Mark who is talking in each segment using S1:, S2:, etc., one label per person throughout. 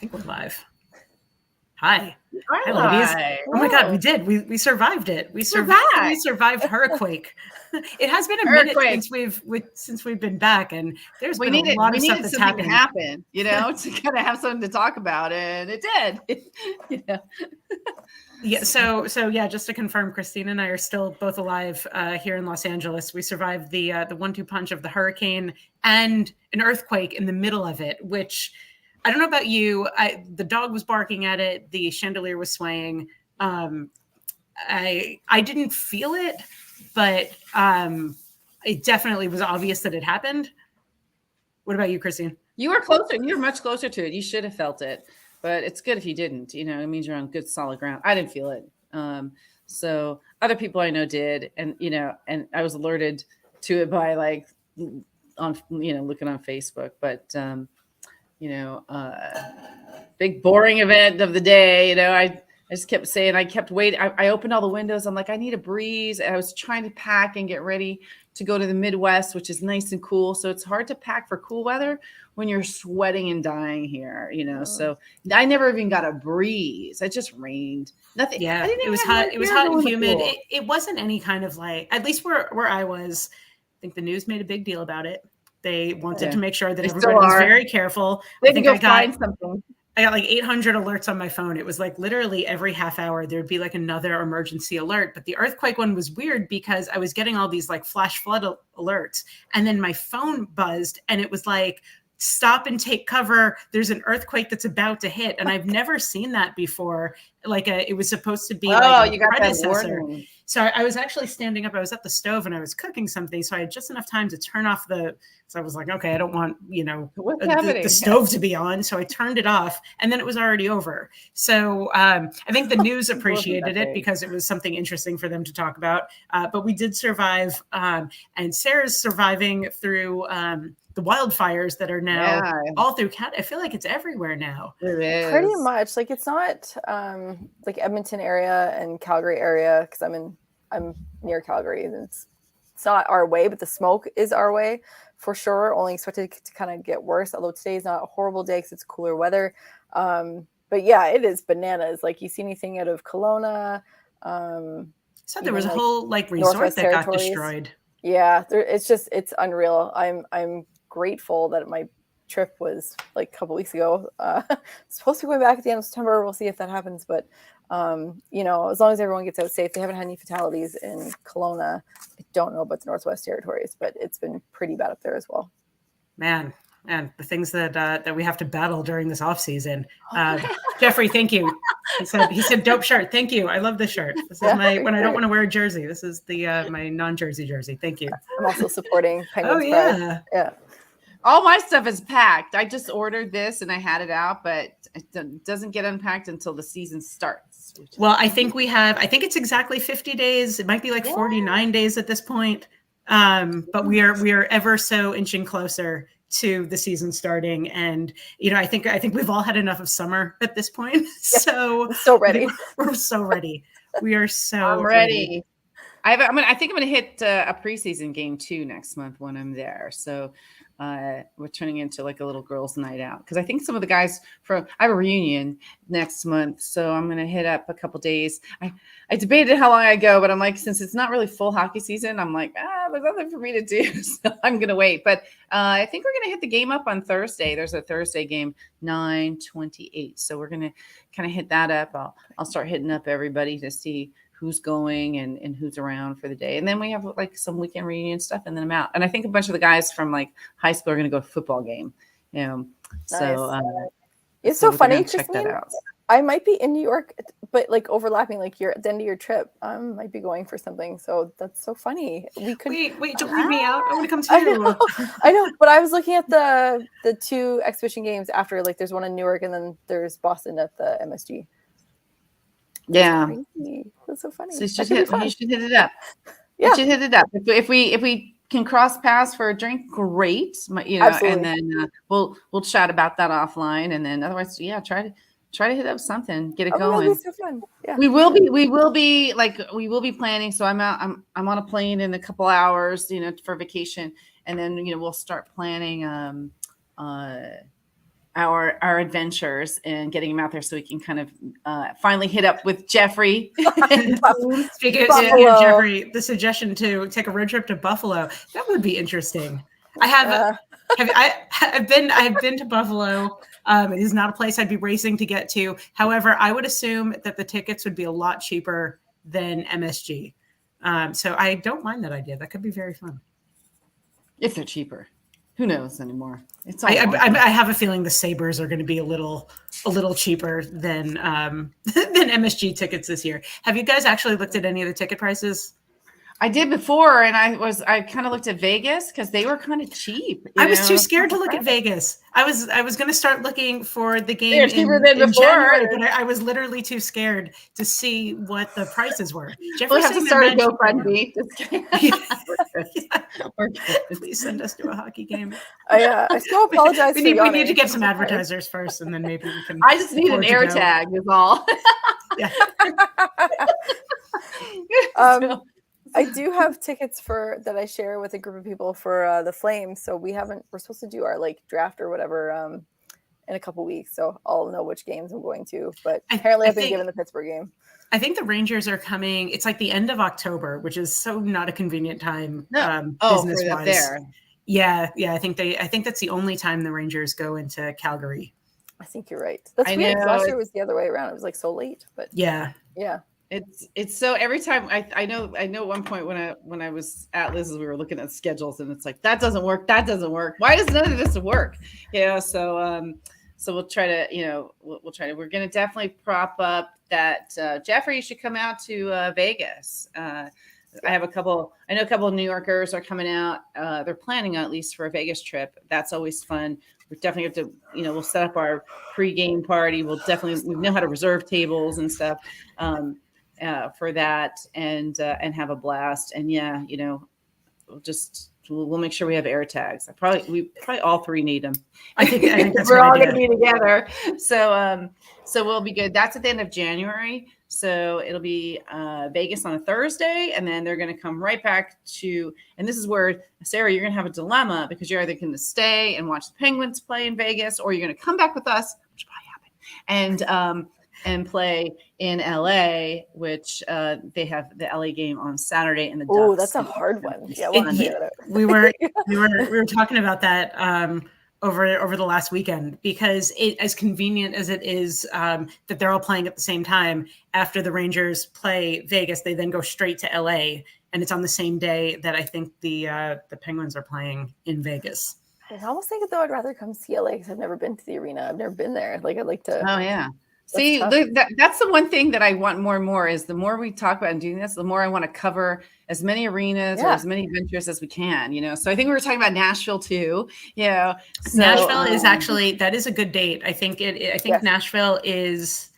S1: think we're live. Hi. Hi, ladies.
S2: Hi.
S1: Oh my God, we did. We survived it. We survived hurricane. It has been a minute since we've been back, and there's been a lot of stuff that's happened.
S2: Happen, to kind of have something to talk about, and it did.
S1: Yeah. So yeah, just to confirm, Christine and I are still both alive here in Los Angeles. We survived the 1-2 punch of the hurricane and an earthquake in the middle of it, which I don't know about you. The dog was barking at it. The chandelier was swaying. I didn't feel it, but it definitely was obvious that it happened. What about you, Christine?
S2: You were closer. You were much closer to it. You should have felt it, but it's good if you didn't. It means you're on good solid ground. I didn't feel it. So other people I know did, and and I was alerted to it by on looking on Facebook, but. Big boring event of the day. I just kept saying, I kept waiting. I opened all the windows. I'm like, I need a breeze. And I was trying to pack and get ready to go to the Midwest, which is nice and cool. So it's hard to pack for cool weather when you're sweating and dying here, So I never even got a breeze. It just rained. Nothing.
S1: Yeah, it was hot. It was hot and humid. It wasn't any kind of at least where I was, I think the news made a big deal about it. They wanted to make sure that everybody was very careful.
S2: I think I got something.
S1: I got 800 alerts on my phone. It was literally every half hour there'd be another emergency alert. But the earthquake one was weird because I was getting all these flash flood alerts, and then my phone buzzed and it was stop and take cover. There's an earthquake that's about to hit, and I've never seen that before. It was supposed to be
S2: you got
S1: predecessor. So I was actually standing up. I was at the stove and I was cooking something, so I had just enough time to turn off So I was like, okay, I don't want the stove to be on, so I turned it off, and then it was already over. So I think the news appreciated it because it was something interesting for them to talk about. But we did survive, and Sarah's surviving through. The wildfires that are now all through Canada. I feel like it's everywhere now.
S2: It is.
S3: Pretty much. It's not Edmonton area and Calgary area, because I'm near Calgary, and it's not our way, but the smoke is our way for sure. Only expected to kind of get worse, although today's not a horrible day because it's cooler weather. But yeah, it is bananas. You see anything out of Kelowna?
S1: So there was a whole resort that got destroyed.
S3: Yeah, it's unreal. I'm grateful that my trip was a couple weeks ago. Supposed to be going back at the end of September. We'll see if that happens, but as long as everyone gets out safe. They haven't had any fatalities in Kelowna. I don't know about the Northwest Territories, but it's been pretty bad up there as well.
S1: Man, the things that we have to battle during this off season. Jeffrey, thank you. He said dope shirt. Thank you. I love this shirt. This is when I don't want to wear a jersey. This is my non-jersey jersey. Thank you.
S3: I'm also supporting Penguins.
S1: Oh yeah.
S3: Yeah.
S2: All my stuff is packed. I just ordered this and I had it out, but it doesn't get unpacked until the season starts.
S1: Well, I think it's exactly 50 days. It might be 49 days at this point. But we are ever so inching closer to the season starting. And, I think we've all had enough of summer at this point. So
S3: ready.
S1: We're so ready. We are so
S2: ready. I think I'm going to hit a preseason game too next month when I'm there. So we're turning into a little girls' night out, because I think some of the guys I have a reunion next month, so I'm going to hit up a couple days. I debated how long I go, but I'm since it's not really full hockey season, I'm there's nothing for me to do, so I'm going to wait. But I think we're going to hit the game up on Thursday. There's a Thursday game, 9:28, so we're going to kind of hit that up. I'll start hitting up everybody to see who's going and who's around for the day. And then we have some weekend reunion stuff, and then I'm out. And I think a bunch of the guys from high school are going to go to a football game.
S3: Nice.
S2: So
S3: it's so funny, Christine. I might be in New York, but overlapping, you're at the end of your trip. I might be going for something. So that's so funny. We could
S1: wait, don't leave me out. I want to come too.
S3: I know, but I was looking at the two exhibition games after. There's one in Newark, and then there's Boston at the MSG.
S2: Yeah,
S3: that's so funny.
S2: So you should hit it up.
S3: Yeah,
S2: you should hit it up. If we can cross paths for a drink, great.
S3: Absolutely.
S2: And then we'll chat about that offline. And then otherwise, try to hit up something, get it going.
S3: That'd be so fun. Yeah.
S2: We will be planning. So I'm on a plane in a couple hours, for vacation, and then we'll start planning. our adventures and getting him out there so we can kind of finally hit up with Jeffrey.
S1: Speaking of Jeffrey, the suggestion to take a road trip to Buffalo, that would be interesting. I've been to Buffalo. It is not a place I'd be racing to get to. However, I would assume that the tickets would be a lot cheaper than MSG. So I don't mind that idea. That could be very fun.
S2: If they're cheaper. Who knows anymore? It's all
S1: I have a feeling the Sabres are going to be a little cheaper than than MSG tickets this year. Have you guys actually looked at any of the ticket prices?
S2: I did before, and I kind of looked at Vegas because they were kind of cheap.
S1: I was too scared to look at Vegas. I was going to start looking for the game in
S2: before.
S1: January, but I was literally too scared to see what the prices were.
S2: We'll have to start a GoFundMe.
S1: Please send us to a hockey game.
S3: I still apologize.
S1: We need to get some advertisers first, and then maybe we can.
S2: I just need an air tag. Is all.
S1: Yeah.
S3: I do have tickets that I share with a group of people for the Flames. So we're supposed to do our draft or whatever in a couple weeks. So I'll know which games I'm going to. But apparently I've been given the Pittsburgh game.
S1: I think the Rangers are coming. It's like the end of October, which is so not a convenient time business-wise.
S2: There.
S1: Yeah. I think that's the only time the Rangers go into Calgary.
S3: I think you're right. That's weird. Last year was the other way around. It was so late, but
S1: yeah.
S2: It's so every time I know at one point when I was at Liz's, we were looking at schedules and it's like that doesn't work. Why does none of this work? So we'll try to we'll try to. We're going to definitely prop up that Jeffrey should come out to Vegas. I know a couple of New Yorkers are coming out. They're planning at least for a Vegas trip. That's always fun. We definitely have to, we'll set up our pre-game party. We know how to reserve tables and stuff for that and have a blast. And we'll make sure we have air tags. We probably all three need them. I think that's we're all going to be together. So we'll be good. That's at the end of January. So it'll be Vegas on a Thursday, and then they're going to come right back to, and this is where, Sarah, you're going to have a dilemma because you're either going to stay and watch the Penguins play in Vegas, or you're going to come back with us, which probably happen, and play in LA, which they have the LA game on Saturday in the Ducks.
S3: Oh, that's a hard one. Yeah,
S1: we were talking about that over the last weekend because as convenient as it is that they're all playing at the same time. After the Rangers play Vegas, they then go straight to LA, and it's on the same day that I think the Penguins are playing in Vegas.
S3: I almost think though I'd rather come see LA because I've never been to the arena. I've never been there. I'd like to.
S2: Oh yeah. See, that's the one thing that I want more and more is the more we talk about and doing this, the more I want to cover as many arenas or as many adventures as we can, So I think we were talking about Nashville too. So,
S1: Nashville is actually, that is a good date. I think Nashville is.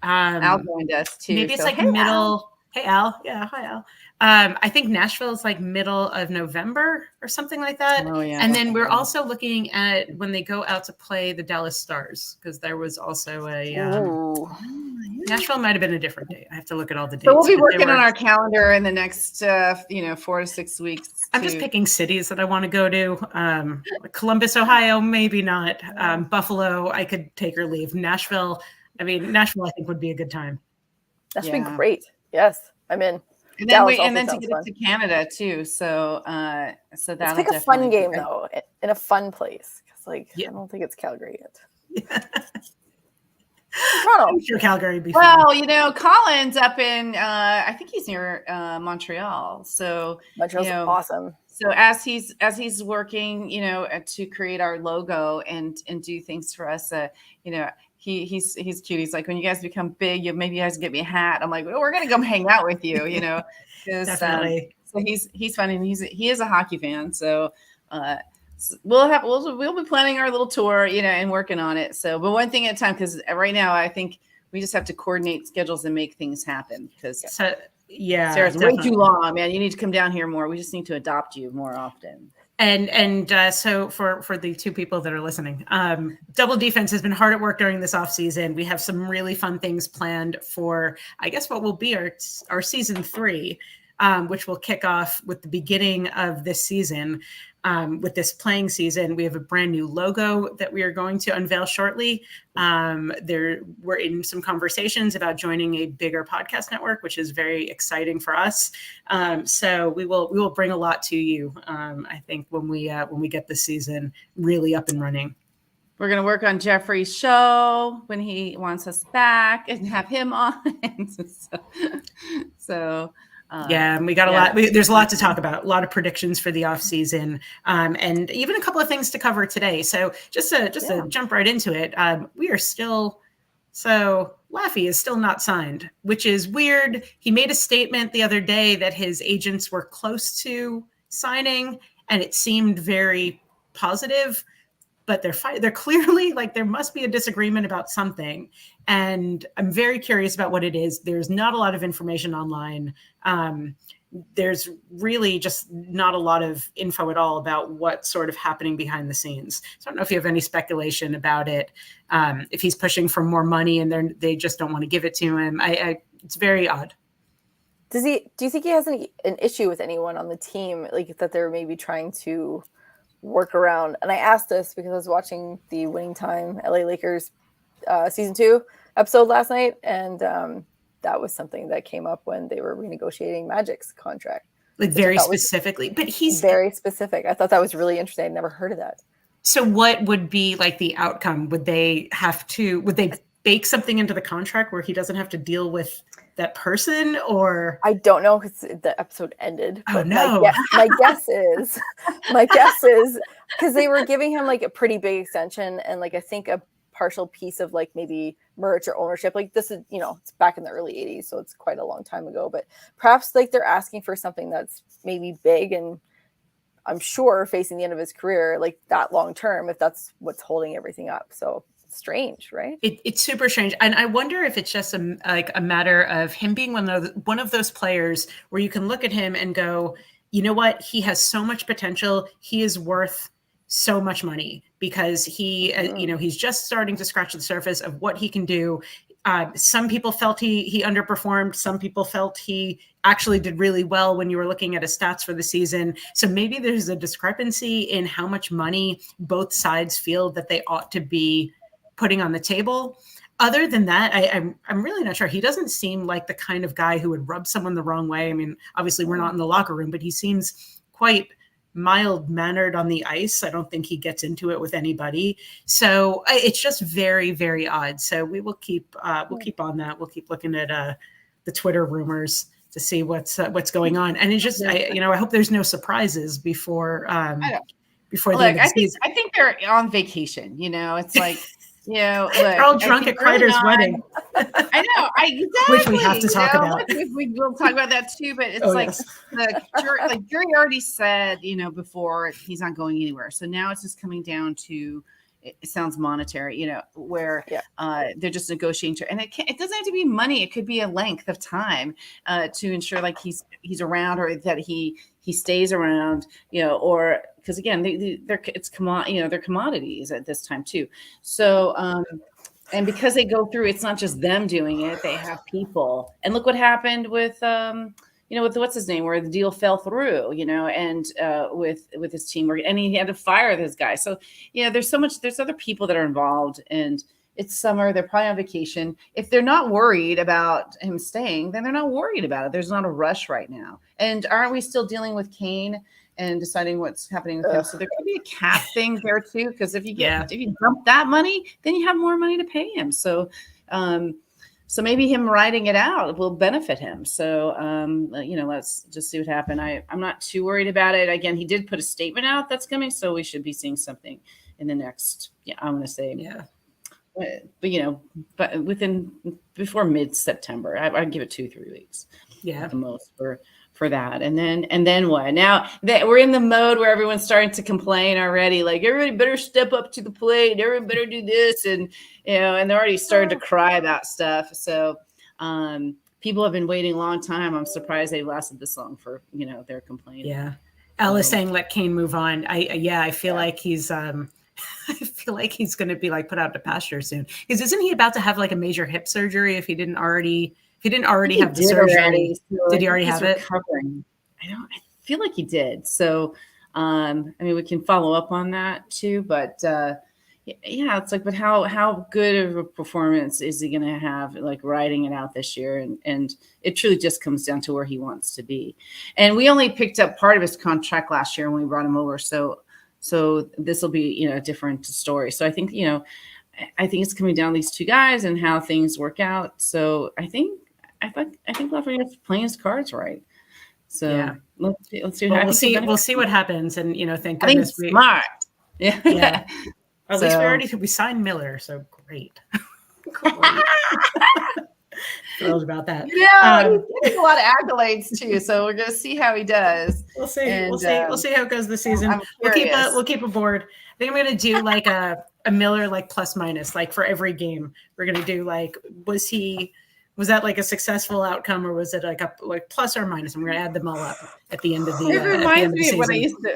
S2: Al joined us too.
S1: Maybe it's middle. Al. Hey, Al. Yeah. Hi, Al. I think Nashville is middle of November or something like that.
S2: Oh, yeah.
S1: And then we're also looking at when they go out to play the Dallas Stars, because there was also a Nashville might have been a different date. I have to look at all the dates.
S2: So we'll be working on our calendar in the next 4 to 6 weeks.
S1: I'm just picking cities that I want to go to. Columbus, Ohio, maybe not. Buffalo, I could take or leave. Nashville, I think would be a good time.
S3: That should be great. Yes, I'm in.
S2: And then to get to Canada too. So let's
S3: pick a fun game though, in a fun place. Because I don't think it's Calgary yet.
S1: Yeah.
S3: Toronto.
S1: I'm sure Calgary would be
S2: fun. Colin's up in I think he's near Montreal. So
S3: Montreal's awesome.
S2: So as he's working, to create our logo and do things for us, He's cute. He's like, when you guys become big, maybe you guys get me a hat. I'm like, well, we're gonna come hang out with you,
S1: Definitely.
S2: So he's fun, and he is a hockey fan. So we'll be planning our little tour, and working on it. So, but one thing at a time, because right now I think we just have to coordinate schedules and make things happen. Because Sarah's way too long, man. You need to come down here more. We just need to adopt you more often.
S1: And so for the two people that are listening, Double D-Fense has been hard at work during this off season. We have some really fun things planned for, I guess, what will be our season 3. which will kick off with the beginning of this season. With this playing season, we have a brand new logo that we are going to unveil shortly. We're in some conversations about joining a bigger podcast network, which is very exciting for us. So we will bring a lot to you. I think when we get the season really up and running.
S2: We're going to work on Jeffrey's show when he wants us back and have him on.
S1: Yeah, and we got a lot. There's a lot to talk about. A lot of predictions for the off season, and even a couple of things to cover today. So just to jump right into it, we are still. So Laffy is still not signed, which is weird. He made a statement the other day that his agents were close to signing, and it seemed very positive. But they're clearly like there must be a disagreement about something. And I'm very curious about what it is. There's not a lot of information online. There's really just not a lot of info at all about what's sort of happening behind the scenes. So I don't know if you have any speculation about it. If he's pushing for more money and they just don't want to give it to him. It's very odd.
S3: Do you think he has an issue with anyone on the team, like that they're maybe trying to work around? And I asked this because I was watching the Winning Time LA Lakers season 2 episode last night, and that was something that came up when they were renegotiating Magic's contract,
S1: like very specifically. But he's
S3: very specific. I thought that was really interesting. I'd never heard of that.
S1: So what would be like the outcome? Would they bake something into the contract where he doesn't have to deal with that person? Or
S3: I don't know because the episode ended.
S1: Oh no!
S3: My guess is because they were giving him like a pretty big extension and like I think a partial piece of like maybe merch or ownership. Like this is it's back in the early 80s, so it's quite a long time ago. But perhaps like they're asking for something that's maybe big and I'm sure facing the end of his career like that long term if that's what's holding everything up. So. Strange, right?
S1: It's super strange, and I wonder if it's just a matter of him being one of those players where you can look at him and go, you know what, he has so much potential. He is worth so much money because he's just starting to scratch the surface of what he can do. Some people felt he underperformed. Some people felt he actually did really well when you were looking at his stats for the season. So maybe there's a discrepancy in how much money both sides feel that they ought to be putting on the table. Other than that, I'm really not sure. He doesn't seem like the kind of guy who would rub someone the wrong way. I mean, obviously we're not in the locker room, but he seems quite mild-mannered on the ice. I don't think he gets into it with anybody. So it's just very, very odd. So we will keep on that. We'll keep looking at the Twitter rumors to see what's going on. And it's just I hope there's no surprises before the end of the season.
S2: I think they're on vacation. It's like.
S1: They're all drunk at Kreider's wedding.
S2: I know, exactly.
S1: Which we have to talk about.
S2: We will talk about that too, but it's the jury already said, before he's not going anywhere. So now it's just coming down to, it sounds monetary, where they're just negotiating. And it doesn't have to be money. It could be a length of time to ensure like he's around or that he stays around, or because again, they're commodities at this time too. So, and because they go through, it's not just them doing it; they have people. And look what happened with, with what's his name, where the deal fell through, and with his team, and he had to fire this guy. So, there's other people that are involved, and it's summer. They're probably on vacation. If they're not worried about him staying, then they're not worried about it. There's not a rush right now. And aren't we still dealing with Kane and deciding what's happening with him? So there could be a cap thing there too, because if you dump that money, then you have more money to pay him. So, so maybe him writing it out will benefit him. So, let's just see what happens. I'm not too worried about it. Again, he did put a statement out that's coming, so we should be seeing something in the next. I'm going to say, but before mid-September, I'd give it 2-3 weeks, at the most for that. And then what? Now that we're in the mode where everyone's starting to complain already, like everybody better step up to the plate, everybody better do this, and and they're already starting to cry about stuff. So people have been waiting a long time. I'm surprised they lasted this long for their complaining.
S1: Yeah, Alice saying let Kane move on. I feel like he's I feel like he's going to be like put out to pasture soon. Because isn't he about to have like a major hip surgery if he didn't already If he didn't already have the surgery, did he already have it?
S2: Recovering. I feel like he did. So, I mean, we can follow up on that too, but yeah, it's like, but how good of a performance is he going to have, like, riding it out this year? And it truly just comes down to where he wants to be. And we only picked up part of his contract last year when we brought him over. So this will be, a different story. So I think, I think it's coming down to these two guys and how things work out. So I think Lafreniere's playing his cards right. So
S1: yeah.
S2: let's see.
S1: Well, we'll see what happens. And, thank goodness
S2: smart. Yeah.
S1: At least we signed Miller, so great. Thrilled about that.
S2: Yeah, he's getting a lot of accolades too. So we're gonna see how he does.
S1: We'll see. We'll see how it goes this season. We'll keep a board. I think I'm gonna do like a Miller, like plus minus, like for every game. We're gonna do like, was that like a successful outcome, or was it like a plus or minus? I'm gonna add them all up at the end of the.
S2: It reminds me of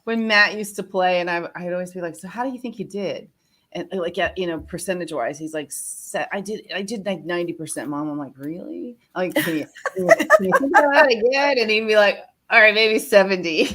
S2: when Matt used to play, and I'd always be like, "So how do you think you did?" And like, percentage wise, he's like, I did like 90%, Mom. I'm like, really? Like, can you think about that again? And he'd be like, all right, maybe 70.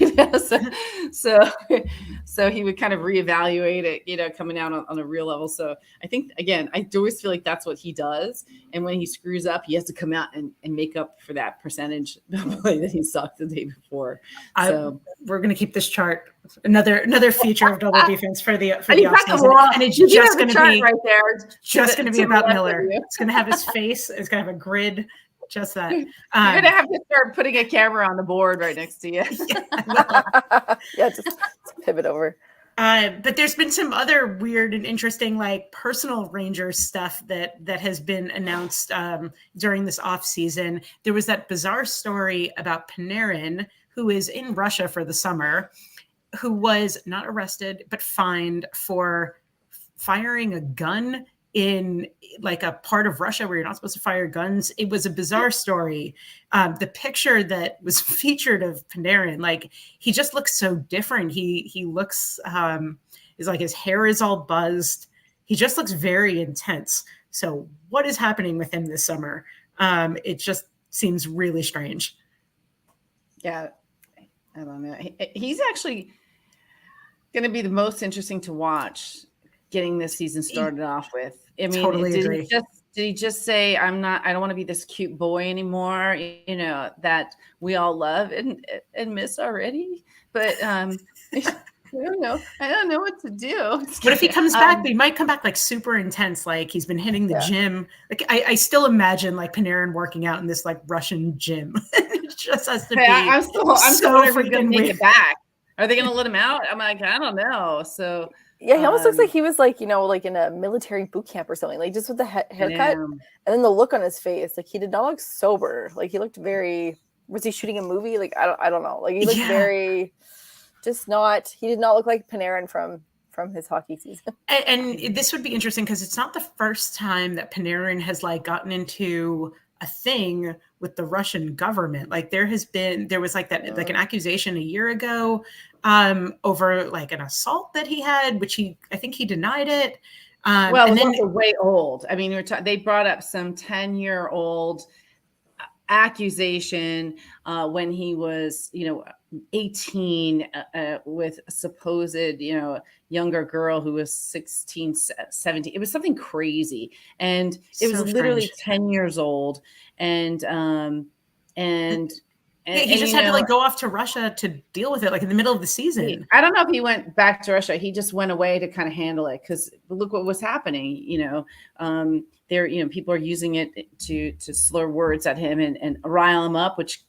S2: So he would kind of reevaluate it, coming out on a real level. So I think, again, I always feel like that's what he does. And when he screws up, he has to come out and make up for that percentage play that he sucked the day before. So
S1: we're going to keep this chart. Another feature of Double Defense for the
S2: offseason.
S1: And it's just going to be
S2: right there.
S1: Just going to be about Miller. It's going to have his face. It's going to have a grid. Just that. You're
S2: going to have to start putting a camera on the board right next to you.
S3: Yeah, just pivot over.
S1: But there's been some other weird and interesting, like, personal Rangers stuff that has been announced during this off season. There was that bizarre story about Panarin, who is in Russia for the summer, who was not arrested but fined for firing a gun in like a part of Russia where you're not supposed to fire guns. It was a bizarre story. The picture that was featured of Panarin, like, he just looks so different. He looks, is like, his hair is all buzzed. He just looks very intense. So what is happening with him this summer? It just seems really strange.
S2: Yeah. I don't know. He's actually going to be the most interesting to watch getting this season started off with. I mean,
S1: totally agree.
S2: Did he just say, I don't want to be this cute boy anymore, that we all love and miss already? But I don't know. I don't know what to do.
S1: What if he comes back? He might come back like super intense, like he's been hitting the gym. Like I still imagine like Panarin working out in this like Russian gym. It just has to be.
S2: I'm still wondering if going to make it back. Are they going to let him out? I'm like, I don't know. So.
S3: Yeah, he almost looks like he was like, like in a military boot camp or something, like just with the haircut and then the look on his face. Like, he did not look sober. Like, he looked very, was he shooting a movie? Like, I don't know. Like, he looked very, he did not look like Panarin from his hockey season.
S1: And this would be interesting because it's not the first time that Panarin has like gotten into a thing with the Russian government. Like, there was like that, like an accusation a year ago over like an assault that he had, which I think he denied it.
S2: Well, and then way old. I mean, they brought up some 10-year-old accusation when he was, 18 with a supposed, younger girl who was 16, 17. It was something crazy. And it was literally 10 years old. And
S1: he just had to like go off to Russia to deal with it, like in the middle of the season.
S2: I don't know if he went back to Russia. He just went away to kind of handle it because look what was happening. People are using it to slur words at him and rile him up, which,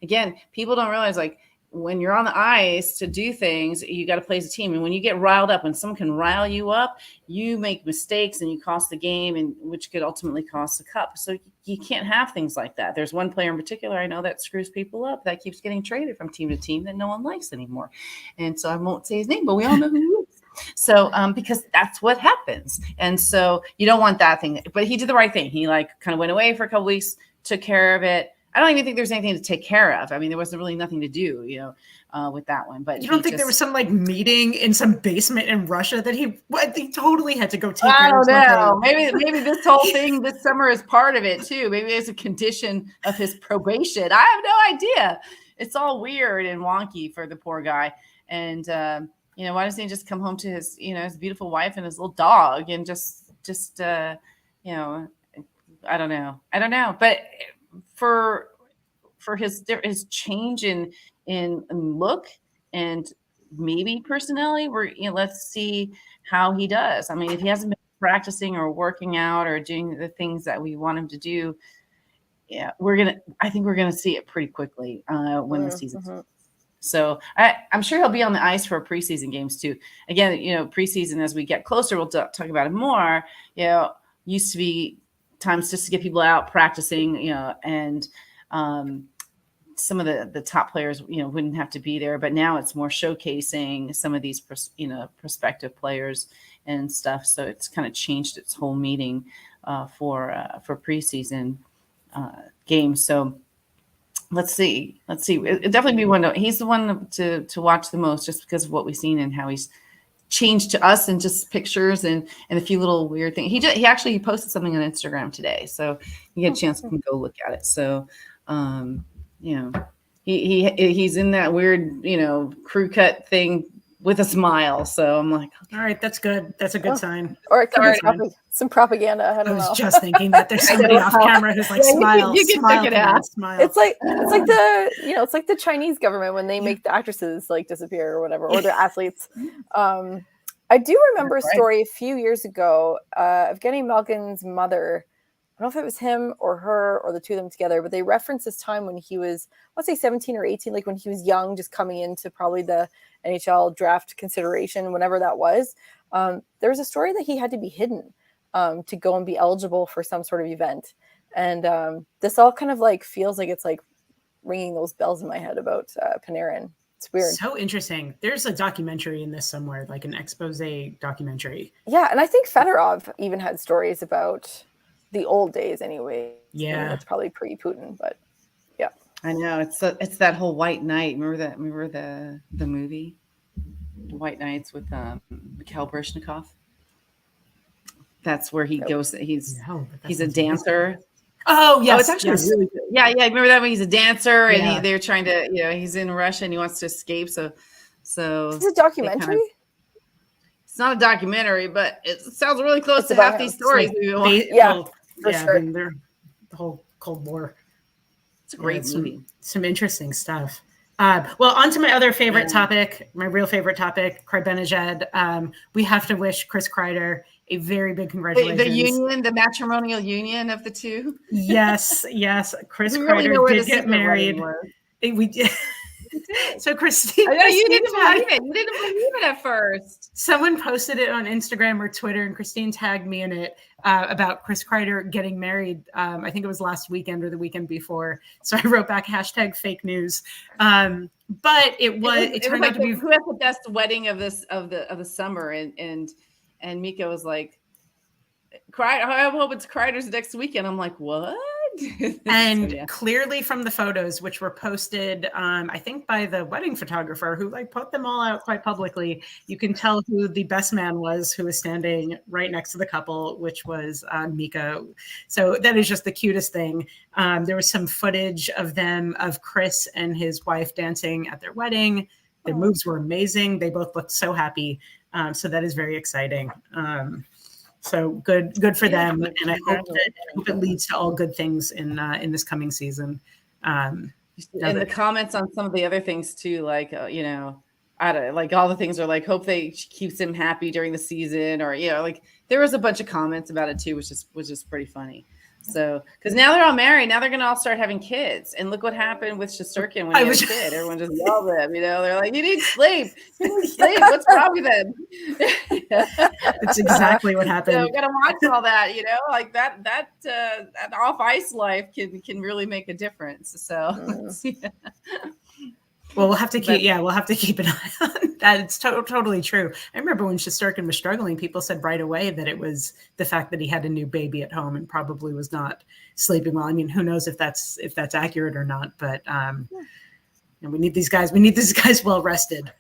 S2: again, people don't realize, like, when you're on the ice to do things, you got to play as a team. And when you get riled up, when someone can rile you up, you make mistakes and you cost the game, and which could ultimately cost the cup. So you can't have things like that. There's one player in particular I know that screws people up, that keeps getting traded from team to team that no one likes anymore. And so I won't say his name, but we all know who he is. So because that's what happens. And so you don't want that thing. But he did the right thing. He like kind of went away for a couple weeks, took care of it. I don't even think there's anything to take care of. I mean, there wasn't really nothing to do, with that one. But
S1: you don't think there was some like meeting in some basement in Russia that he totally had to go take?
S2: I don't know. Maybe this whole thing this summer is part of it too. Maybe it's a condition of his probation. I have no idea. It's all weird and wonky for the poor guy. And why doesn't he just come home to his his beautiful wife and his little dog and just I don't know. But for his change in look and maybe personality, let's see how he does. I mean, if he hasn't been practicing or working out or doing the things that we want him to do, I think we're gonna see it pretty quickly when the season's. So I'm sure he'll be on the ice for preseason games too. Again, preseason, as we get closer, we'll talk about it more. Used to be times just to get people out practicing, and some of the top players, wouldn't have to be there. But now it's more showcasing some of these, prospective players and stuff. So it's kind of changed its whole meaning for preseason games. So let's see. It'd definitely be one. He's the one to watch the most, just because of what we've seen and how he's changed to us, and just pictures and a few little weird things. He actually posted something on Instagram today, so you get a chance to go look at it. So, he's in that weird, crew cut thing with a smile. So I'm like,
S1: all right, that's good. That's a good sign.
S3: Or it could be some propaganda. I don't know.
S1: I was just thinking that there's somebody off camera who's like, smile.
S2: You can check it out.
S1: Smile.
S3: It's like it's like the Chinese government when they make the actresses like disappear or whatever, or the athletes. I do remember a story a few years ago of Evgeny Malkin's mother. I don't know if it was him or her or the two of them together, but they referenced this time when he was, let's say 17 or 18, like when he was young, just coming into probably the NHL draft consideration, whenever that was. There was a story that he had to be hidden to go and be eligible for some sort of event. And this all kind of like feels like it's like ringing those bells in my head about Panarin. It's weird.
S1: So interesting. There's a documentary in this somewhere, like an expose documentary.
S3: Yeah, and I think Fedorov even had stories about the old days anyway.
S1: Yeah.
S3: It's probably pre-Putin, but yeah.
S2: I know. It's that whole White Knight. Remember the movie? White Knights with Mikhail Baryshnikov. That's where he goes. He's a dancer.
S1: Oh, yes.
S2: Oh, it's actually really good. Yeah. Remember that when he's a dancer and they're trying to, he's in Russia and he wants to escape. So
S3: it's a documentary.
S2: It's not a documentary, but it sounds really close to half these stories.
S3: For sure.
S1: The whole Cold War.
S2: It's a great movie.
S1: Some interesting stuff. Well, on to my other favorite topic, my real favorite topic, Craig Benajed. We have to wish Chris Kreider a very big congratulations.
S2: The matrimonial union of the two.
S1: Yes. Chris Kreider did get married. We did. So Christine,
S2: I know you didn't believe it. You didn't believe it at first.
S1: Someone posted it on Instagram or Twitter, and Christine tagged me in it about Chris Kreider getting married. I think it was last weekend or the weekend before. So I wrote back #fake news. But it turned out to be
S2: who has the best wedding of the summer, and Mika was like, I hope it's Kreider's next weekend. I'm like, what?
S1: And clearly from the photos, which were posted, I think by the wedding photographer who put them all out quite publicly, you can tell who the best man was, who was standing right next to the couple, which was Mika. So that is just the cutest thing. There was some footage of Chris and his wife dancing at their wedding. Their moves were amazing. They both looked so happy. So that is very exciting. So good for them, and I hope it leads to all good things in this coming season. And
S2: the comments on some of the other things too, like I don't like all the things are like hope they keeps him happy during the season, or like there was a bunch of comments about it too, which is pretty funny. So because now they're all married, now they're gonna all start having kids, and look what happened with Shesterkin when he had a kid. Everyone just yelled at him. They're like, "You need sleep. You need sleep. What's wrong with him?"
S1: That's exactly what happened.
S2: So gotta watch all that. Like that off ice life can really make a difference. So
S1: Well, we'll have to keep an eye on that. It's totally true. I remember when Shesterkin was struggling, people said right away that it was the fact that he had a new baby at home and probably was not sleeping well. I mean, who knows if that's accurate or not, but we need these guys well rested.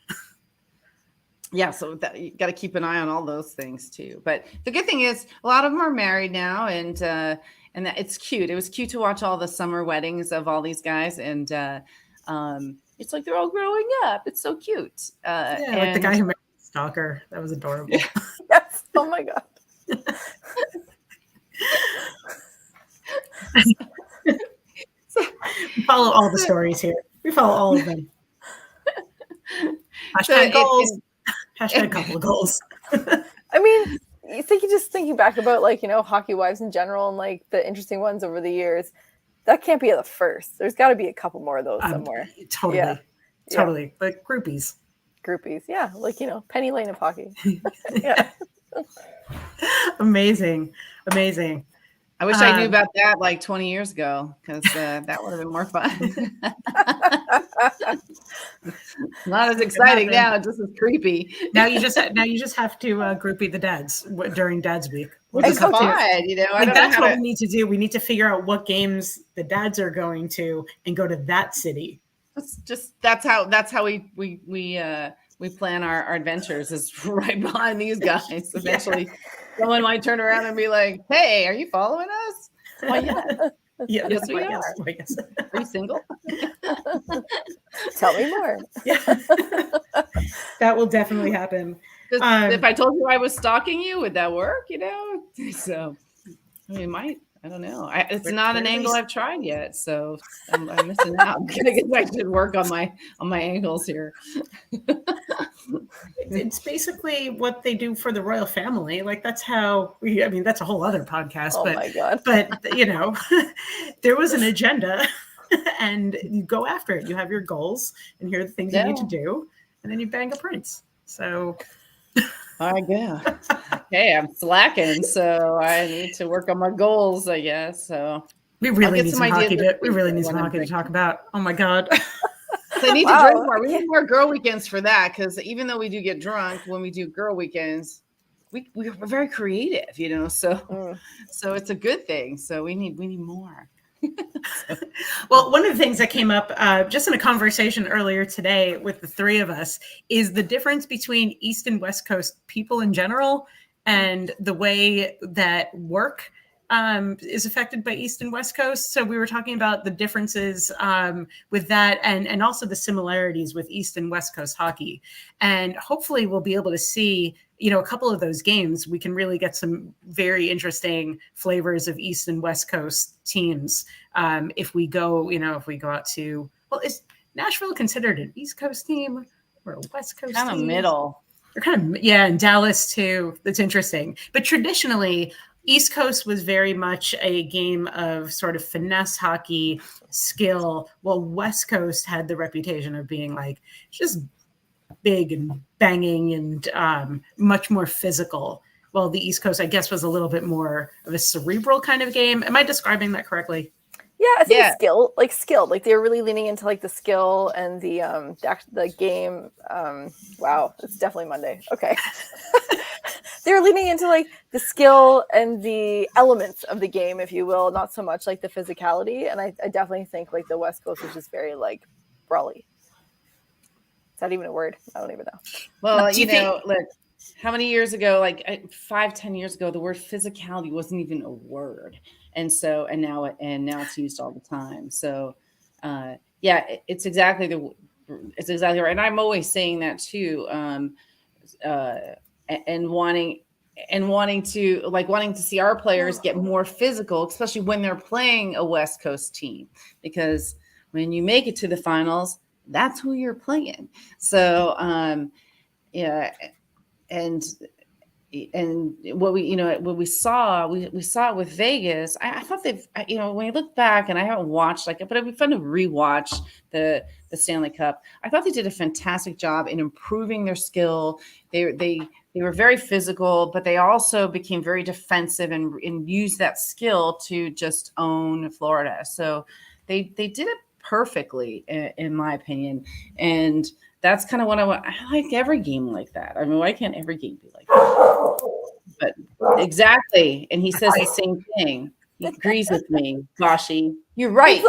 S2: Yeah, so you got to keep an eye on all those things too. But the good thing is a lot of them are married now, and that it's cute. It was cute to watch all the summer weddings of all these guys, and it's like they're all growing up. It's so cute.
S1: Like the guy who married Stalker. That was adorable.
S3: Yes. Oh my God.
S1: We follow all the stories here. We follow all of them. Hashtag goals. Hashtag couple of goals.
S3: I mean, thinking back about hockey wives in general and like the interesting ones over the years, that can't be the first. There's got to be a couple more of those somewhere.
S1: Totally. But groupies.
S3: Yeah. Like, Penny Lane of hockey. Yeah.
S1: Amazing.
S2: I wish I knew about that like 20 years ago, because that would have been more fun. Not as exciting now, just as creepy.
S1: Now you just have to groupie the dads during Dad's Week.
S2: It's fun, I don't
S1: that's what we need to do. We need to figure out what games the dads are going to and go to that city.
S2: That's how we plan our adventures, is right behind these guys. Eventually, someone might turn around and be like, "Hey, are you following us?" Why, yeah. Yes, we are.
S1: Yes.
S2: Are you single?
S3: Tell me more.
S1: Yeah. That will definitely happen.
S2: If I told you I was stalking you, would that work? So I mean, I don't know. It's not an angle I've tried yet, so I'm missing out. I guess I should work on my angles here.
S1: It's basically what they do for the royal family. Like that's how that's a whole other podcast.
S3: Oh my God.
S1: But there was an agenda, and you go after it. You have your goals, and here are the things you need to do, and then you bang a prince. So.
S2: I guess. Hey, I'm slacking, so I need to work on my goals, I guess. So
S1: we really need some hockey to talk about. Oh my God.
S2: So I need to drink more. We need more girl weekends for that, because even though we do get drunk when we do girl weekends, we're very creative, So it's a good thing. So we need more.
S1: Well, one of the things that came up just in a conversation earlier today with the three of us is the difference between East and West Coast people in general, and the way that work is affected by East and West Coast. So we were talking about the differences with that, and also the similarities with East and West Coast hockey. And hopefully we'll be able to see a couple of those games. We can really get some very interesting flavors of East and West Coast teams. If we go out to, is Nashville considered an East Coast team or a West Coast
S2: kind
S1: team?
S2: Of middle.
S1: They're kind of, and Dallas too. That's interesting. But traditionally, East Coast was very much a game of sort of finesse hockey, skill, while West Coast had the reputation of being like just big and banging and much more physical. Well, the East Coast, I guess, was a little bit more of a cerebral kind of game. Am I describing that correctly?
S3: Yeah, I think skilled. Like they were really leaning into like the skill and the game. Wow, it's definitely Monday. Okay. They were leaning into like the skill and the elements of the game, if you will, not so much like the physicality. And I definitely think like the West Coast was just very like brawly. Is that even a word? I don't even know.
S2: Well, look, how many years ago, like 5-10 years ago, the word physicality wasn't even a word. And now it's used all the time. So it's exactly right. And I'm always saying that too. And wanting to see our players get more physical, especially when they're playing a West Coast team, because when you make it to the finals, that's who you're playing. So, and what we saw it with Vegas. I thought when you look back, and I haven't watched but it'd be fun to rewatch the Stanley Cup. I thought they did a fantastic job in improving their skill. They were very physical, but they also became very defensive and used that skill to just own Florida. So they did a perfectly, in my opinion. And that's kind of what I want. I like every game like that. I mean, why can't every game be like that? But exactly. And he says the same thing. He agrees with me. Bashi, you're right.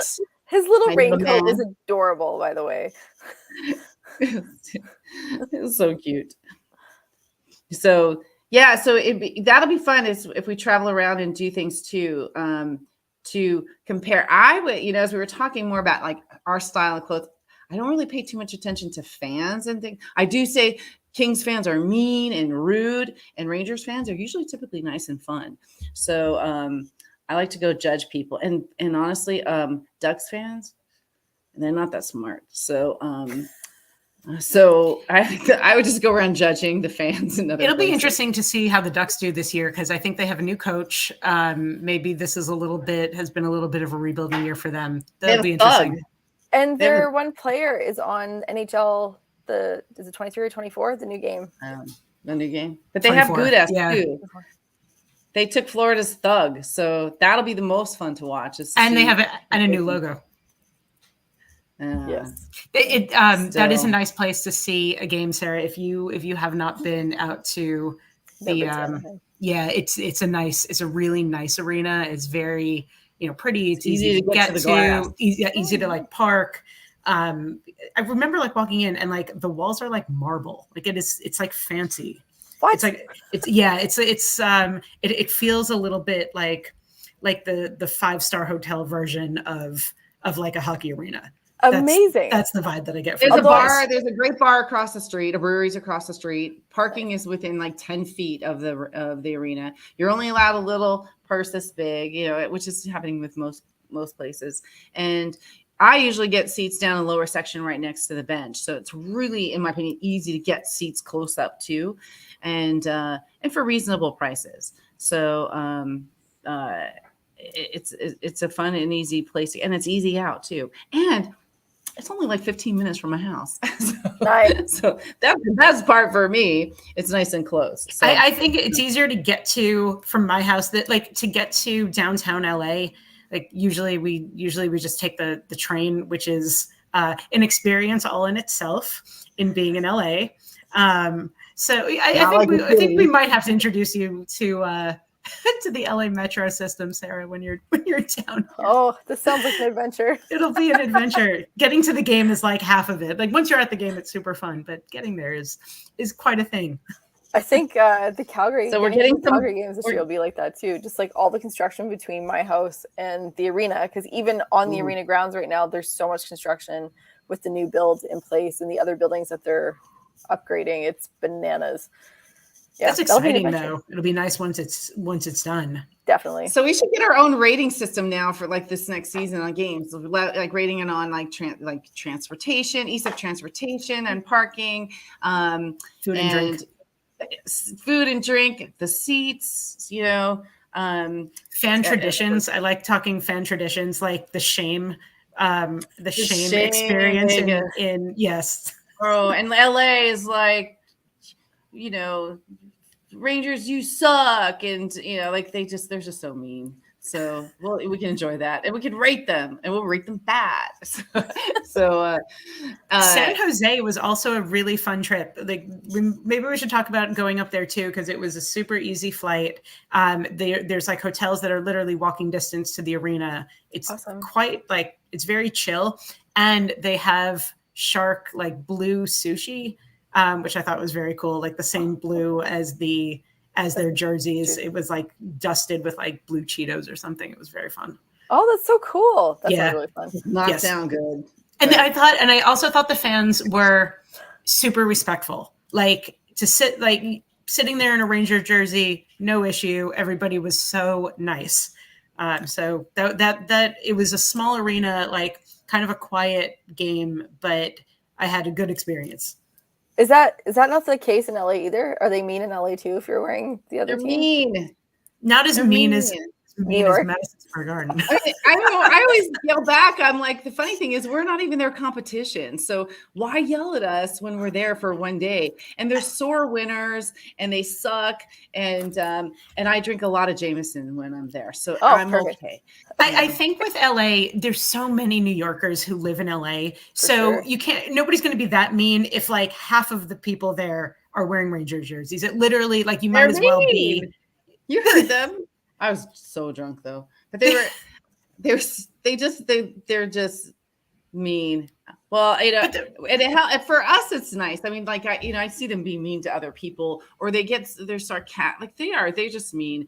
S3: His little raincoat is adorable, by the way.
S2: It's so cute. So yeah, so that'll be fun if we travel around and do things too, to compare. I would, as we were talking more about like our style of clothes, I don't really pay too much attention to fans and things. I do say Kings fans are mean and rude, and Rangers fans are usually typically nice and fun. So I like to go judge people, and honestly, Ducks fans, they're not that smart. So I would just go around judging the fans. And
S1: it'll be interesting to see how the Ducks do this year, because I think they have a new coach. Maybe this is has been a little bit of a rebuilding year for them. That'll be interesting.
S3: And their one player is on NHL. Is it 23 or 24? The new game.
S2: The new game, but they 24. Have Gudas too. They took Florida's Thug, so that'll be the most fun to watch.
S1: And they have a new logo.
S3: Yes,
S1: that is a nice place to see a game, Sarah. If you have not been out to the it's a really nice arena. It's very pretty. It's easy to get to. Easy to like park. I remember like walking in and like the walls are like marble. Like it's like fancy.
S3: What?
S1: It feels a little bit like the 5-star hotel version of like a hockey arena.
S3: Amazing.
S1: That's the vibe that I get
S2: from There's a bar. There's a great bar across the street. A brewery's across the street. Parking is within like 10 feet of the arena. You're only allowed a little purse this big, which is happening with most places. And I usually get seats down in the lower section right next to the bench. So it's really, in my opinion, easy to get seats close up too, and for reasonable prices. So it's a fun and easy place, and it's easy out too. And it's only like 15 minutes from my house. So that's the best part for me. It's nice and close. So
S1: I think it's easier to get to from my house to get to downtown LA. Like usually we just take the train, which is an experience all in itself in being in LA. So I think we might have to introduce you to the LA Metro system, Sarah, when you're down here.
S3: Oh, this sounds like an adventure.
S1: It'll be an adventure. Getting to the game is like half of it. Like once you're at the game, it's super fun, but getting there is quite a thing.
S3: I think the Calgary. So we're getting Calgary games this year will be like that too. Just like all the construction between my house and the arena, because even on the arena grounds right now, there's so much construction with the new build in place and the other buildings that they're upgrading. It's bananas.
S1: Yeah, that's exciting though. It'll be nice once it's done.
S3: Definitely.
S2: So we should get our own rating system now for like this next season on games, like rating it on like transportation, ease of transportation and parking,
S1: food and drink,
S2: the seats,
S1: fan traditions. I like talking fan traditions, like the shame experience in yes.
S2: Oh, and LA is like, Rangers, you suck, and they're just so mean. So we can enjoy that, and we can rate them, and we'll rate them bad. So
S1: San Jose was also a really fun trip. Like maybe we should talk about going up there too, because it was a super easy flight. There's like hotels that are literally walking distance to the arena. It's awesome. It's very chill, and they have shark like blue sushi. Which I thought was very cool, like the same blue as their jerseys. It was like dusted with like blue Cheetos or something. It was very fun.
S3: Oh, that's so cool. That's really fun.
S2: Not sound good.
S1: And I also thought the fans were super respectful. Like sitting there in a Ranger jersey, no issue. Everybody was so nice. So that it was a small arena, like kind of a quiet game, but I had a good experience.
S3: Is that not the case in LA either? Are they mean in LA too if you're wearing the other team?
S2: Mean.
S1: Not as mean as
S3: New York.
S1: Madison Square Garden.
S2: I know. I always yell back. I'm like, the funny thing is, we're not even their competition. So why yell at us when we're there for one day? And they're sore winners, and they suck. And I drink a lot of Jameson when I'm there, so I'm
S3: perfect.
S2: okay.
S1: I think with LA, there's so many New Yorkers who live in LA, so you can't. Nobody's going to be that mean if like half of the people there are wearing Rangers jerseys. It literally, like, you might as well be.
S2: You heard them. I was so drunk though, but they're just mean. Well, you know, and for us, it's nice. I mean, like, I see them be mean to other people, or they're sarcastic. Like they're just mean.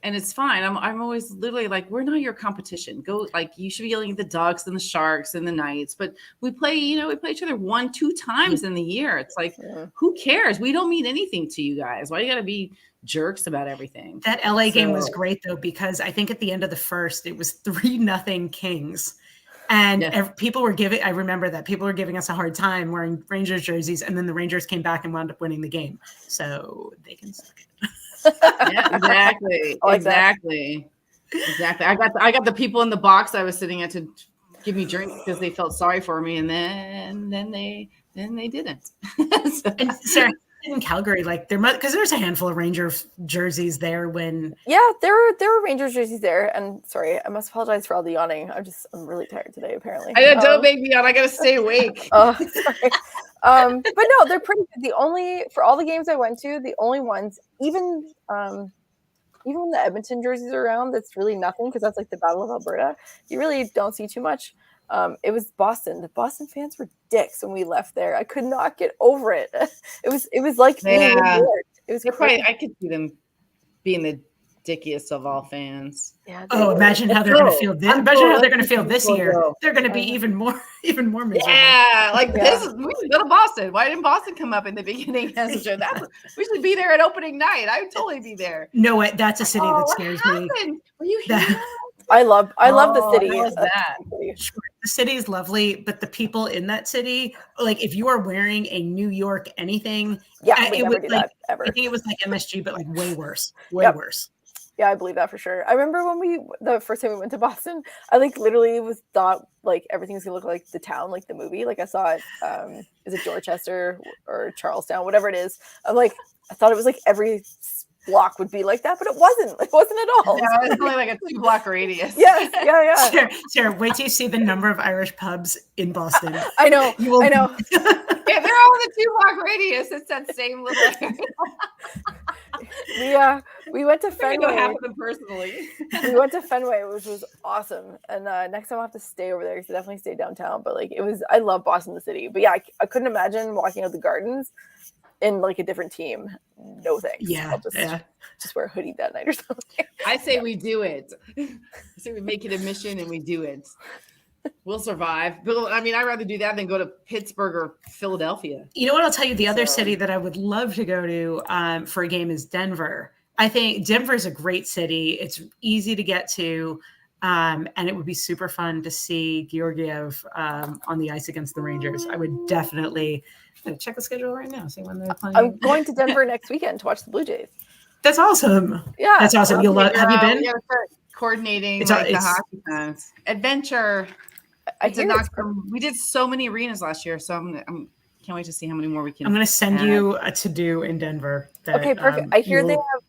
S2: And it's fine. I'm always literally like, we're not your competition. Go, like, you should be yelling at the Ducks and the Sharks and the Knights, but we play each other 1-2 times in the year. It's like, who cares? We don't mean anything to you guys. Why you got to be jerks about everything?
S1: That LA game was great though, because I think at the end of the first, it was 3-0 Kings. And people were I remember that people were giving us a hard time wearing Rangers jerseys. And then the Rangers came back and wound up winning the game. So they can suck it.
S2: Yeah, exactly. Exactly. I got the people in the box I was sitting at to give me drinks because they felt sorry for me, and then they didn't.
S1: And Sarah, in Calgary, like because there's a handful of Rangers jerseys there when.
S3: Yeah, there were Rangers jerseys there, and sorry, I must apologize for all the yawning. I'm really tired today, apparently.
S2: I don't make me yawn. I gotta stay awake.
S3: Oh, sorry. But no, they're pretty good. For all the games I went to, the only ones, even when the Edmonton jerseys are around, that's really nothing because that's like the Battle of Alberta. You really don't see too much. It was Boston. The Boston fans were dicks when we left there. I could not get over it. It was like being in New York. It was crazy.
S2: I could see them being the dickiest of all fans.
S3: Yeah.
S1: Imagine how they're going to feel this. Imagine how they're going to feel this year. They're going to be even more miserable.
S2: Yeah, like this is, we should go to Boston. Why didn't Boston come up in the beginning? We should be there at opening night. I would totally be there.
S1: No, that's a city that scares me.
S2: Were you here?
S3: I love the city.
S2: How was that?
S1: The city is lovely, but the people in that city, like if you are wearing a New York anything,
S3: it would like ever.
S1: I think it was like MSG, but like way worse. Worse.
S3: Yeah, I believe that for sure. I remember when the first time we went to Boston, I like literally thought like everything was gonna look like the town, like the movie. Like I saw it, is it Dorchester or Charlestown, whatever it is. I thought it was like every block would be like that, but it wasn't. It wasn't at all.
S2: Yeah, it's only like a 2-block radius.
S3: Yes, yeah.
S1: Sarah, wait till you see the number of Irish pubs in Boston.
S3: I know. I know.
S2: Yeah, they're all in the 2-block radius. It's that same little area.
S3: We went to Fenway.
S2: I know half of them personally.
S3: We went to Fenway, which was awesome. And next time I'll have to stay over there because I definitely stayed downtown. But like I love Boston, the city. But yeah, I couldn't imagine walking out the gardens in like a different team. No thanks.
S1: Yeah.
S3: I'll just wear a hoodie that night or something.
S2: I say we do it. I say we make it a mission and we do it. We'll survive. I mean, I'd rather do that than go to Pittsburgh or Philadelphia.
S1: You know what? I'll tell you, the other city that I would love to go to for a game is Denver. I think Denver is a great city. It's easy to get to. And it would be super fun to see Georgiev on the ice against the Rangers. I would definitely check the schedule right now, see when they're playing.
S3: I'm going to Denver next weekend to watch the Blue Jays.
S1: That's awesome.
S3: Yeah,
S1: that's awesome. Have you been?
S2: We gotta start coordinating the hockey fans. Adventure. We did so many arenas last year, so I can't wait to see how many more we can.
S1: I'm going to send you a to-do in Denver.
S3: Okay, perfect. I hear they have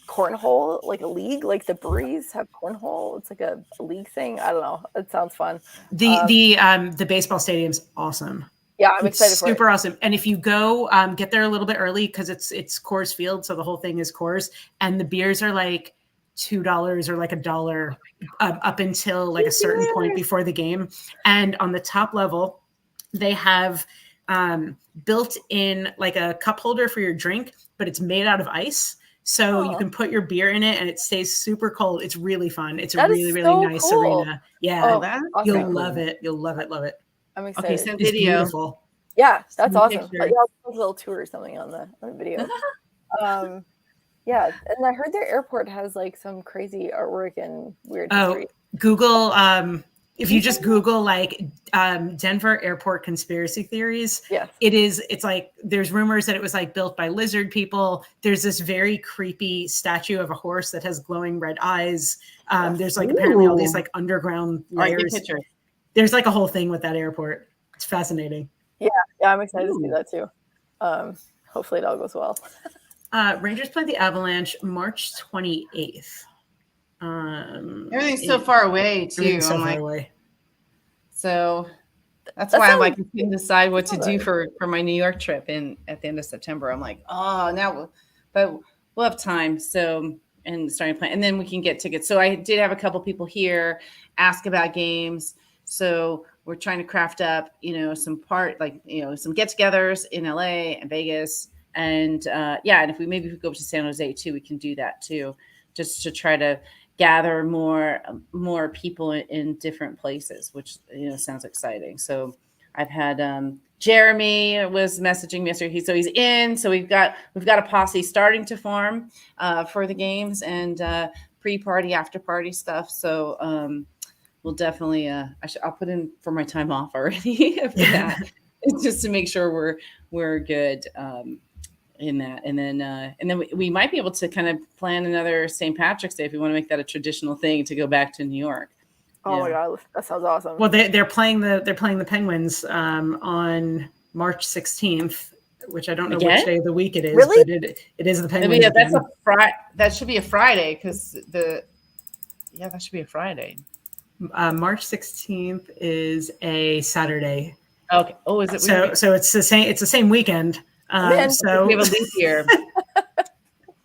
S3: cornhole, like a league, like the Breeze have cornhole. It's like a league thing. I don't know. It sounds fun.
S1: The baseball stadium's awesome.
S3: Yeah, I'm excited for it.
S1: Super awesome. And if you go, get there a little bit early because it's Coors Field, so the whole thing is Coors, and the beers are like $2 or like $1 up until like a certain point before the game. And on the top level, they have built in like a cup holder for your drink, but it's made out of ice. So you can put your beer in it and it stays super cold. It's really fun. It's a really, really nice arena. Yeah.
S3: Awesome.
S1: You'll love it. You'll love it. Love it.
S3: I'm excited.
S2: Okay, send video.
S1: Beautiful.
S3: Yeah, that's awesome. Like, I'll take a little tour or something on the video. Yeah, and I heard their airport has like some crazy artwork and weird history.
S1: Google if you just Google like Denver airport conspiracy theories,
S3: yes.
S1: It's like there's rumors that it was like built by lizard people. There's this very creepy statue of a horse that has glowing red eyes. There's like apparently all these like underground layers. There's like a whole thing with that airport. It's fascinating.
S3: Yeah, I'm excited to see that too. Hopefully it all goes well.
S1: Rangers play the Avalanche March 28th.
S2: Everything's so far away too.
S1: So far away.
S2: So that's why I'm like, I can decide what to do for my New York trip at the end of September. I'm like, but we'll have time. So, and starting to plan, and then we can get tickets. So I did have a couple people here ask about games. So we're trying to craft up, some get-togethers in LA and Vegas. And and if we go up to San Jose too, we can do that too, just to try to gather more people in different places, which sounds exciting. So I've had Jeremy was messaging me yesterday. He's in. So we've got a posse starting to form for the games and pre-party, after party stuff. So we'll definitely I'll put in for my time off already after that, just to make sure we're good. In that, and then we might be able to kind of plan another St. Patrick's Day if we want to make that a traditional thing to go back to New York.
S3: Oh my God, that sounds awesome.
S1: Well, they're playing the Penguins on March 16th, which I don't know which day of the week it is.
S3: Really?
S1: But it is the Penguins.
S2: That's that should be a Friday because that should be a Friday.
S1: March 16th is a Saturday.
S2: Okay. Oh, is it?
S1: So it's the same. It's the same weekend. So
S2: we have a leap year.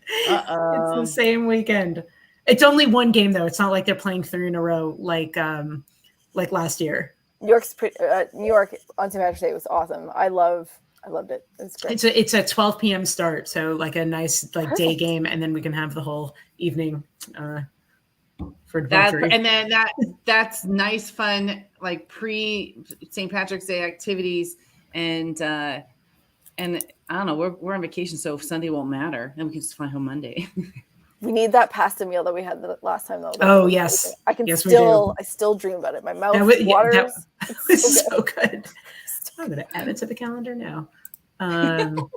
S1: It's the same weekend. It's only one game though. It's not like they're playing 3 in a row like last year.
S3: New York on St. Patrick's Day was awesome. I loved it. It's great.
S1: It's a 12 p.m. start, so like a nice day game, and then we can have the whole evening for debauchery.
S2: And then that's nice, fun, like pre St. Patrick's Day activities, and I don't know, we're on vacation, so Sunday won't matter, and we can just fly home Monday.
S3: We need that pasta meal that we had the last time, though.
S1: Oh yes,
S3: I still dream about it. My mouth waters.
S1: That was so good. I'm going to add it to the calendar now.
S3: Oh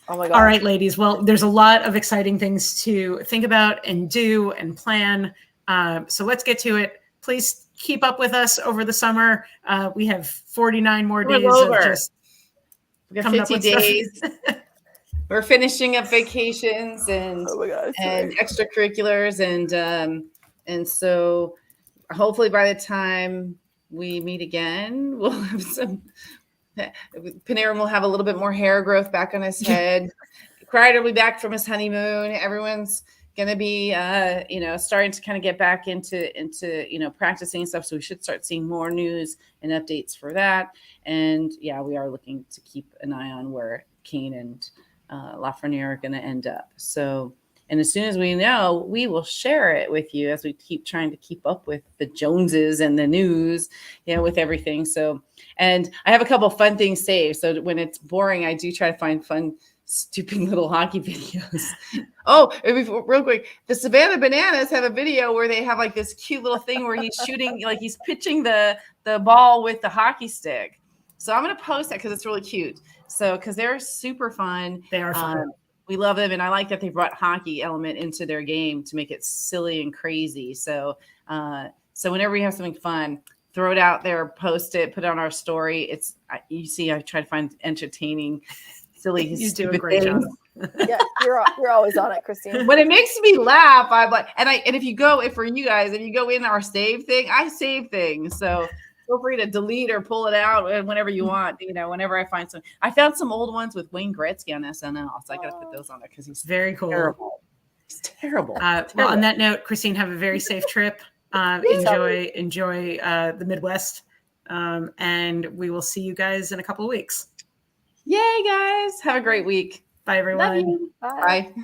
S3: my God!
S1: All right, ladies. Well, there's a lot of exciting things to think about and do and plan. So let's get to it. Please keep up with us over the summer. We have 49 more days of just.
S2: We got 50 days. We're finishing up vacations and extracurriculars, and so hopefully by the time we meet again, we'll have some. Panarin will have a little bit more hair growth back on his head. Kreider will be back from his honeymoon. Everyone's going to be, starting to kind of get back into practicing and stuff. So we should start seeing more news and updates for that. And we are looking to keep an eye on where Kane and Lafreniere are going to end up. So, and as soon as we know, we will share it with you as we keep trying to keep up with the Joneses and the news, with everything. So, and I have a couple of fun things saved. So when it's boring, I do try to find fun, stupid little hockey videos. Oh, real quick, the Savannah Bananas have a video where they have like this cute little thing where he's shooting, like he's pitching the ball with the hockey stick. So I'm going to post that because it's really cute. So, because they're super fun.
S1: They are fun.
S2: We love them. And I like that they brought hockey element into their game to make it silly and crazy. So, whenever you have something fun, throw it out there, post it, put it on our story. I try to find entertaining, silly,
S1: you do a great job.
S3: Yeah, you're always on it, Christine.
S2: When it makes me laugh, I'm like, and if you go in our save thing, I save things. So feel free to delete or pull it out whenever you want. Whenever I find some, I found some old ones with Wayne Gretzky on SNL, so I got to put those on there because he's
S1: very cool.
S2: Terrible. He's terrible.
S1: Well, on that note, Christine, have a very safe trip. Enjoy the Midwest, and we will see you guys in a couple of weeks.
S2: Yay, guys! Have a great week.
S1: Bye, everyone.
S3: Love you. Bye.
S2: Bye.